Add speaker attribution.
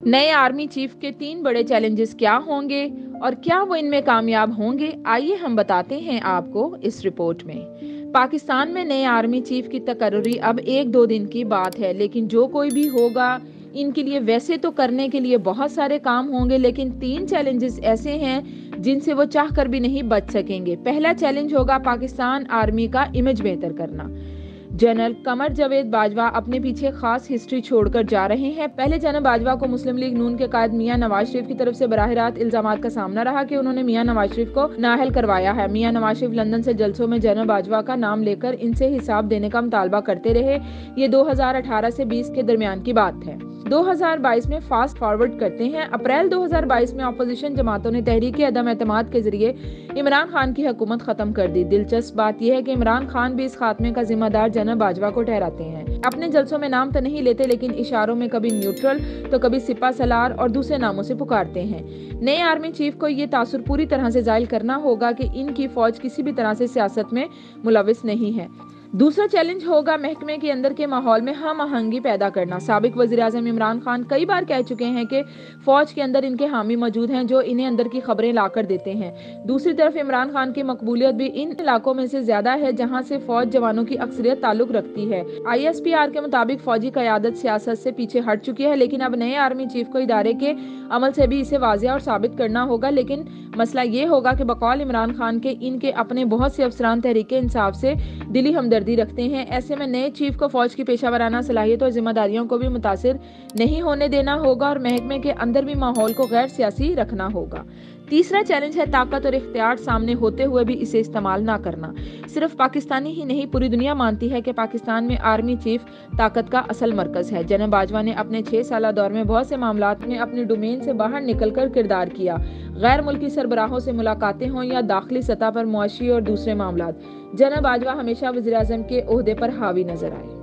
Speaker 1: नए army chief के 3 बड़े चैलेंजेस क्या होंगे और क्या वो इनमें कामयाब होंगे? आइए हम बताते हैं आपको इस रिपोर्ट में। पाकिस्तान में नए आर्मी चीफ की तकर्री अब 1-2 दिन की बात है, लेकिन जो कोई भी होगा, इनके लिए वैसे तो करने के लिए बहुत सारे काम होंगे, लेकिन 3 चैलेंजेस ऐसे हैं जिनसे वो चाह कर भी नहीं बच सकेंगे। पहला चैलेंज होगा पाकिस्तान आर्मी का इमेज बेहतर करना। जनरल कमर जावेद बाजवा अपने पीछे खास हिस्ट्री छोड़कर जा रहे हैं। पहले जनरल बाजवा को मुस्लिम लीग नून के कायद मियां नवाज शरीफ की तरफ से बराह रास्त इल्जामात का सामना रहा कि उन्होंने मियां नवाज शरीफ को नाअहल करवाया है। मियां नवाज शरीफ लंदन से जलसों में जनरल बाजवा का नाम लेकर इनसे हिसाब देने का मुतालबा करते रहे। ये 2018 से 20 के दरमियान की बात है। 2022 में फास्ट फॉरवर्ड करते हैं। अप्रैल 2022 में अपोजिशन जमातों ने तहरीक अदम एतमाद के जरिए इमरान खान की हुकूमत खत्म कर दी। दिलचस्प बात यह है कि इमरान खान भी इस खात्मे का जिम्मेदार जनरल बाजवा को ठहराते हैं। अपने जलसों में नाम तो नहीं लेते, लेकिन इशारों में कभी न्यूट्रल तो कभी सिपा सलार और दूसरे नामों से पुकारते हैं। नए आर्मी चीफ को ये तासुर पूरी तरह से जाहिर करना होगा कि इनकी फौज किसी भी तरह से सियासत में मुलविस नहीं है। दूसरा चैलेंज होगा महकमे के अंदर के माहौल में हम आहंगी पैदा करना। साबिक वज़ीर आज़म इमरान खान कई बार कह चुके हैं कि फौज के अंदर इनके हामी मौजूद हैं जो इन्हें अंदर की खबरें लाकर देते हैं। दूसरी तरफ इमरान खान की मकबूलियत भी इन इलाकों में से ज्यादा है जहां से फौज जवानों की अक्सरियत ताल्लुक रखती है। ISPR के मुताबिक फौजी क़यादत सियासत से पीछे हट चुकी है, लेकिन अब नए आर्मी चीफ को इदारे के अमल से भी इसे वाजिया और साबित करना होगा। लेकिन मसला ये होगा कि बकौल इमरान खान के इनके अपने बहुत से अफसरान तहरीक इंसाफ से दिली हमदर्दी रखते हैं। ऐसे में नए चीफ को फौज की पेशा वराना सलाहियत और जिम्मेदारियों को भी मुतासिर नहीं होने देना होगा और महकमे के अंदर भी माहौल को गैर सियासी रखना होगा। तीसरा चैलेंज है ताकत और इख्तियार सामने होते हुए भी इसे इस्तेमाल ना करना। सिर्फ पाकिस्तानी ही नहीं, पूरी दुनिया मानती है कि पाकिस्तान में आर्मी चीफ ताकत का असल मरकज है। जनरल बाजवा ने अपने 6 साल दौर में बहुत से मामलात में अपने डोमेन से बाहर निकलकर किरदार किया। गैर मुल्की सरबराहों से मुलाकातें हों या दाखिली सतह पर मुआशी और दूसरे मामलात, जनरल बाजवा हमेशा वज़ीर आज़म के ओहदे पर हावी नजर आए।